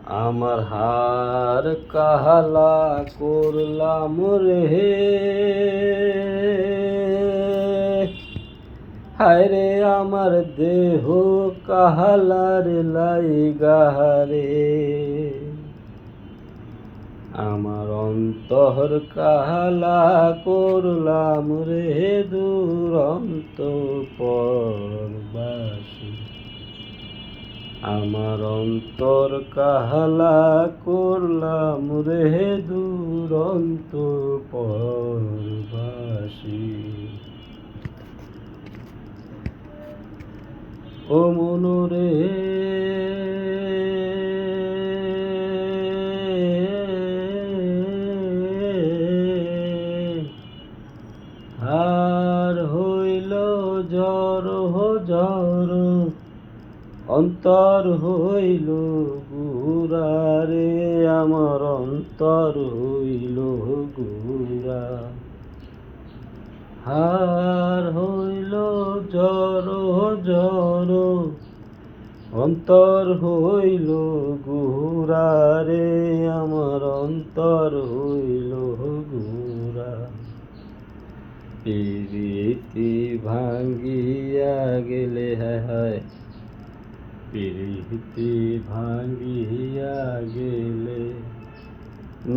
আমার হার কাহালা করলাম রে, হায়রে আমার দেহ কাহালার লাইগারে, আমার অন্তর কাহালা করলাম রে দুরন্ত পরবাসী। আমার অন্তর কাহালা করলাম রে দুরন্ত পরবাসী। ও মনরে আর হইল জর জর, অন্তর হইল গুরারে, আমার অন্তর হইল গুরা। হার হইল জর জর, অন্তর হইল গুরারে, আমার অন্তর হইল গুরা। প্রীতি ভাঙ্গিয়া গেলে, হায় হায় প্রীতি ভাঙ্গিয়া গেলে,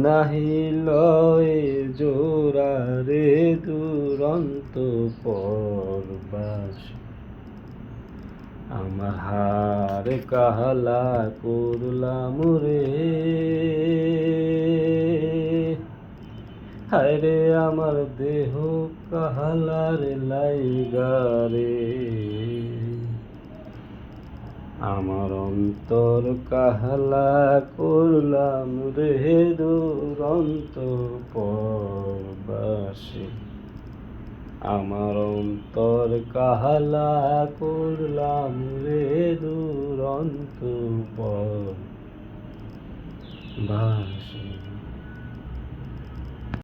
নাহি লয় জোড়া রে দুরন্ত পরবাসী। আমার হার কাহালা করলাম রে, হায়রে আমার দেহ কাহালার লাইগারে, আমার অন্তর কাহালা করলাম রে দুরন্ত পরবাসী। আমার অন্তর কাহালা করলাম রে দুরন্ত পরবাসী।